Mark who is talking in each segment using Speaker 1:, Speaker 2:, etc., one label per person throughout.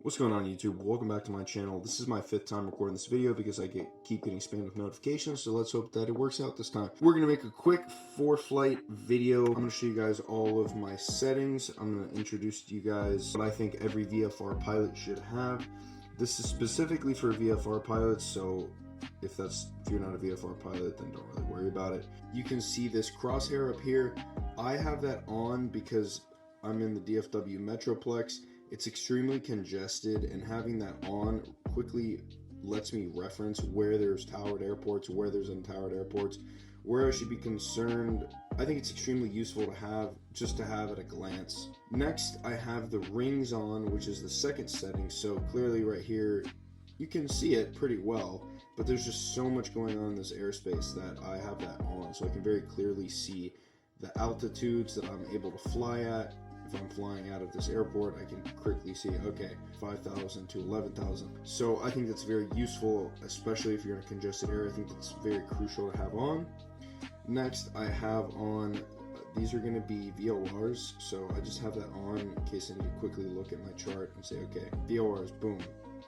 Speaker 1: What's going on YouTube? Welcome back to my channel. This is my 5th time recording this video because I keep getting spammed with notifications, so let's hope that it works out this time. We're going to make a quick Foreflight video. I'm going to show you guys all of my settings. I'm going to introduce to you guys what I think every VFR pilot should have. This is specifically for VFR pilots, so if you're not a VFR pilot, then don't really worry about it. You can see this crosshair up here. I have that on because I'm in the DFW Metroplex. It's extremely congested, and having that on quickly lets me reference where there's towered airports, where there's untowered airports, where I should be concerned. I think it's extremely useful to have, just to have at a glance. Next, I have the rings on, which is the second setting. So clearly right here, you can see it pretty well, but there's just so much going on in this airspace that I have that on. So I can very clearly see the altitudes that I'm able to fly at. If I'm flying out of this airport, I can quickly see, okay, 5,000 to 11,000. So I think that's very useful, especially if you're in a congested area. I think it's very crucial to have on. Next, I have on, these are going to be VORs, so I just have that on in case I need to quickly look at my chart and say, okay, VORs, boom,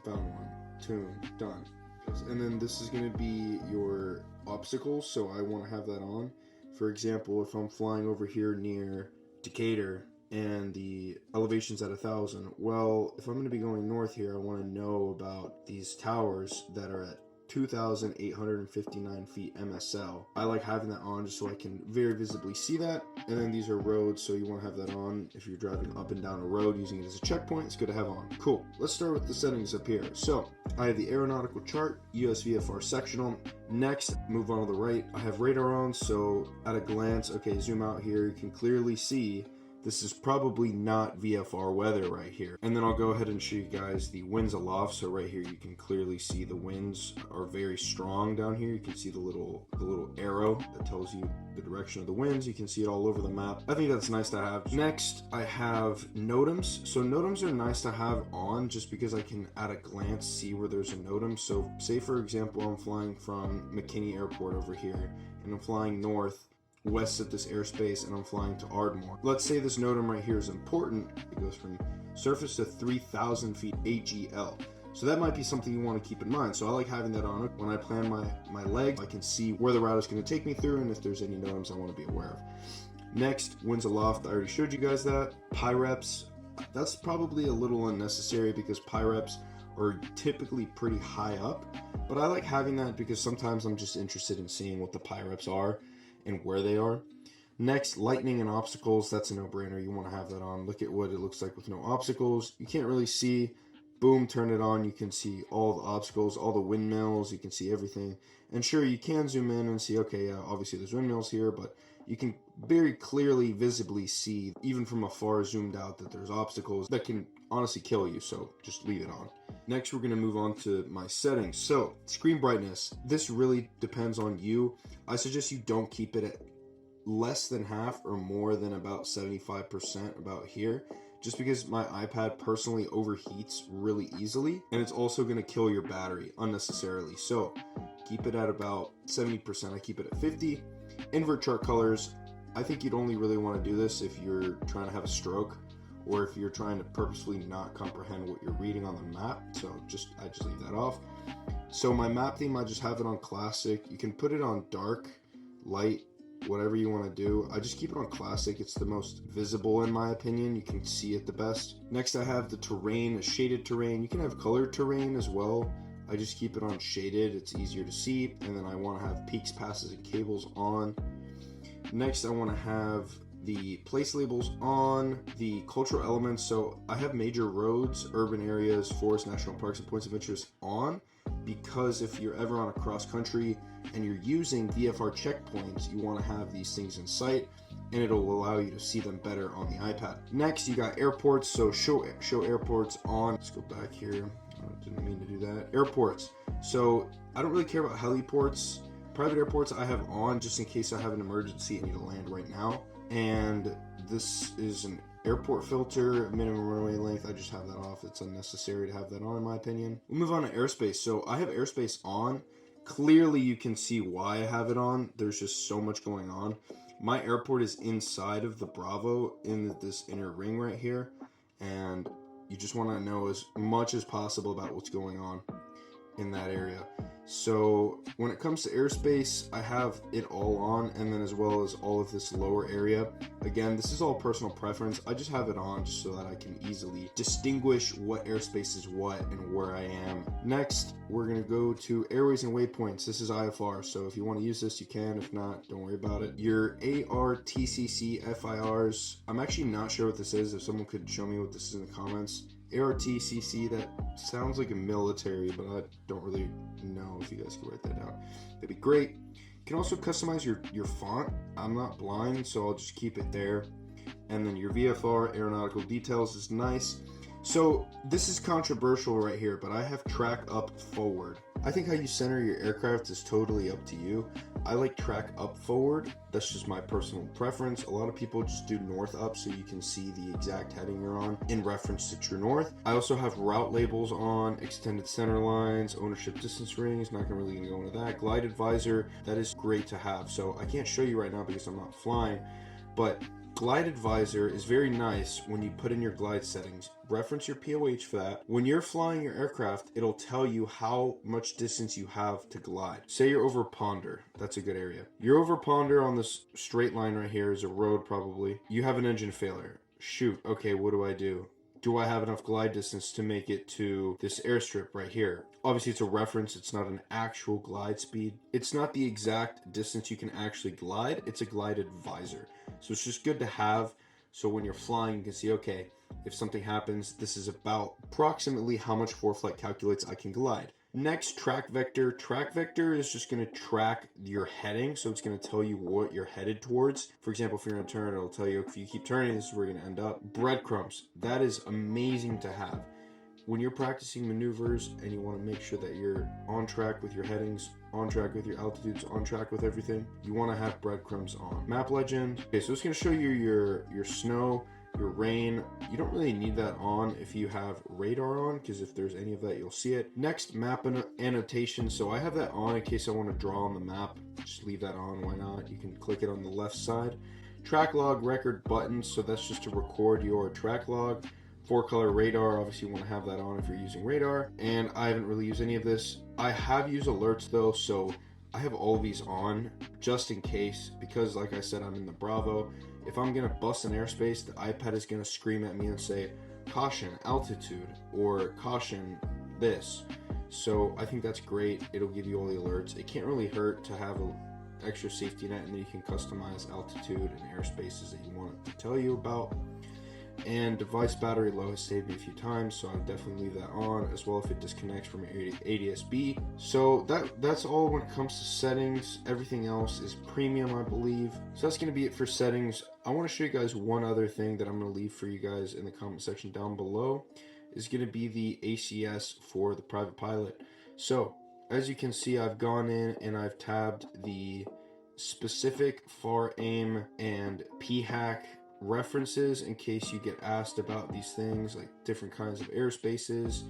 Speaker 1: found one, tune, done. And then this is going to be your obstacles, so I want to have that on. For example, if I'm flying over here near Decatur, and the elevation's at 1,000. Well, if I'm going to be going north here, I want to know about these towers that are at 2,859 feet MSL. I like having that on just so I can very visibly see that. And then these are roads, so you want to have that on if you're driving up and down a road using it as a checkpoint. It's good to have on. Cool. Let's start with the settings up here. So I have the aeronautical chart, US VFR sectional. Next, move on to the right. I have radar on, so at a glance, okay, zoom out here, you can clearly see this is probably not VFR weather right here. And then I'll go ahead and show you guys the winds aloft. So right here, you can clearly see the winds are very strong down here. You can see the little arrow that tells you the direction of the winds. You can see it all over the map. I think that's nice to have. Next, I have NOTAMs. So NOTAMs are nice to have on just because I can at a glance see where there's a NOTAM. So say for example, I'm flying from McKinney Airport over here and I'm flying north west of this airspace and I'm flying to Ardmore. Let's say this NOTAM right here is important. It goes from surface to 3,000 feet AGL. So that might be something you want to keep in mind. So I like having that on. When I plan my legs, I can see where the route is going to take me through and if there's any NOTAMs I want to be aware of. Next, winds aloft. I already showed you guys that. PIREPs, that's probably a little unnecessary because PIREPs are typically pretty high up. But I like having that because sometimes I'm just interested in seeing what the PIREPs are and where they are. Next, lightning and obstacles, that's a no-brainer. You want to have that on. Look at what it looks like with no obstacles. You can't really see. Boom, turn it on. You can see all the obstacles, all the windmills. You can see everything. And sure, you can zoom in and see, okay, yeah, obviously there's windmills here, but you can very clearly, visibly see, even from afar, zoomed out, that there's obstacles that can honestly kill you, so just leave it on. Next, we're going to move on to my settings. So, screen brightness. This really depends on you. I suggest you don't keep it at less than half or more than about 75%, about here, just because my iPad personally overheats really easily, and it's also going to kill your battery unnecessarily. So, keep it at about 70%. I keep it at 50. Invert chart colors. I think you'd only really want to do this if you're trying to have a stroke, or if you're trying to purposefully not comprehend what you're reading on the map. So I just leave that off. So my map theme, I just have it on classic. You can put it on dark, light, whatever you want to do. I just keep it on classic. It's the most visible in my opinion. You can see it the best. Next, I have the terrain, a shaded terrain. You can have colored terrain as well. I just keep it on shaded. It's easier to see. And then I want to have peaks, passes, and cables on. Next, I want to have the place labels on, the cultural elements. So I have major roads, urban areas, forests, national parks, and points of interest on, because if you're ever on a cross country and you're using VFR checkpoints, you want to have these things in sight, and it'll allow you to see them better on the iPad. Next, you got airports. So show airports on. Let's go back here. I didn't mean to do that. Airports. So I don't really care about heliports. Private airports I have on just in case I have an emergency and need to land right now. And this is an airport filter, minimum runway length. I just have that off. It's unnecessary to have that on in my opinion. We'll move on to airspace. So I have airspace on. Clearly you can see why I have it on. There's just so much going on. My airport is inside of the Bravo in this inner ring right here. And You just want to know as much as possible about what's going on in that area. So when it comes to airspace, I have it all on, and then as well as all of this lower area. Again, this is all personal preference. I just have it on just so that I can easily distinguish what airspace is what and where I am. Next, we're going to go to airways and waypoints. This is IFR, so if you want to use this, you can. If not, don't worry about it. Your ARTCC FIRs, I'm actually not sure what this is. If someone could show me what this is in the comments. ARTCC, that sounds like a military, but I don't really know. If you guys could write that down, that'd be great. You can also customize your font. I'm not blind, so I'll just keep it there. And then your VFR, aeronautical details, is nice. So this is controversial right here, but I have track up forward. I think how you center your aircraft is totally up to you. I like track up forward. That's just my personal preference. A lot of people just do north up so you can see the exact heading you're on in reference to true north. I also have route labels on, extended center lines, ownership distance rings, not really gonna go into that. Glide visor, that is great to have. So I can't show you right now because I'm not flying, but glide visor is very nice when you put in your glide settings. Reference your POH for that. When you're flying your aircraft, it'll tell you how much distance you have to glide. Say you're over Ponder. That's a good area. You're over Ponder on this straight line right here is a road probably. You have an engine failure. Shoot, okay, what do I do? Do I have enough glide distance to make it to this airstrip right here? Obviously, it's a reference. It's not an actual glide speed. It's not the exact distance you can actually glide. It's a glided visor. So it's just good to have. So when you're flying, you can see, okay, if something happens, this is about approximately how much Foreflight calculates I can glide. Next, track vector. Track vector is just going to track your heading, so it's going to tell you what you're headed towards. For example, if you're going to turn, it'll tell you if you keep turning, this is where you're going to end up. Breadcrumbs. That is amazing to have. When you're practicing maneuvers and you want to make sure that you're on track with your headings, on track with your altitudes, on track with everything, you want to have breadcrumbs on. Map legend. Okay, so it's going to show you your snow, your rain. You don't really need that on if you have radar on, because if there's any of that, you'll see it. Next, map annotation. So I have that on in case I want to draw on the map. Just leave that on, why not? You can click it on the left side. Track log record button. So that's just to record your track log. 4-color radar, obviously you want to have that on if you're using radar. And I haven't really used any of this. I have used alerts though, so I have all of these on just in case, because like I said, I'm in the Bravo. If I'm gonna bust an airspace, the iPad is gonna scream at me and say, caution, altitude, or caution, this. So I think that's great. It'll give you all the alerts. It can't really hurt to have an extra safety net, and then you can customize altitude and airspaces that you want it to tell you about. And device battery low has saved me a few times, so I would definitely leave that on, as well if it disconnects from your ADS-B. So that's all when it comes to settings. Everything else is premium, I believe. So that's going to be it for settings. I want to show you guys one other thing that I'm going to leave for you guys in the comment section down below. Is going to be the ACS for the private pilot. So as you can see, I've gone in and I've tabbed the specific FAR aim and PHAC references in case you get asked about these things, like different kinds of airspaces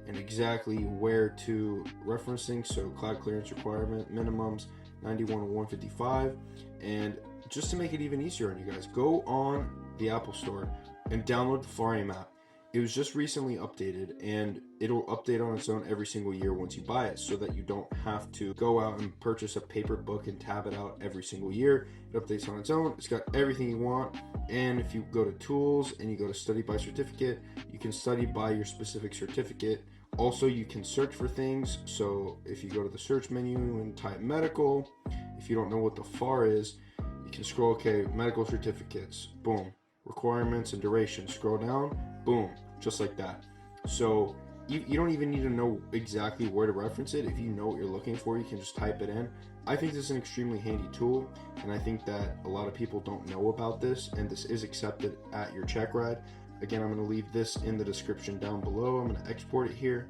Speaker 1: and exactly where to referencing. So cloud clearance requirement minimums 91 to 155. And just to make it even easier on you guys, go on the Apple Store and download the FAR aim app. It was just recently updated, and it'll update on its own every single year once you buy it, so that you don't have to go out and purchase a paper book and tab it out every single year. It updates on its own. It's got everything you want. And if you go to tools and you go to study by certificate, you can study by your specific certificate. Also, you can search for things. So if you go to the search menu and type medical, if you don't know what the FAR is, you can scroll, okay, medical certificates, boom. Requirements and duration, scroll down, boom, just like that. So you don't even need to know exactly where to reference it. If you know what you're looking for, you can just type it in. I think this is an extremely handy tool, and I think that a lot of people don't know about this, and this is accepted at your check ride. Again, I'm going to leave this in the description down below. I'm going to export it here.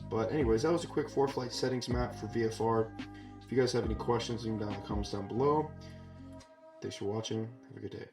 Speaker 1: But anyways, that was a quick Foreflight settings map for VFR. If you guys have any questions, leave them down in the comments down below. Thanks for watching. Have a good day.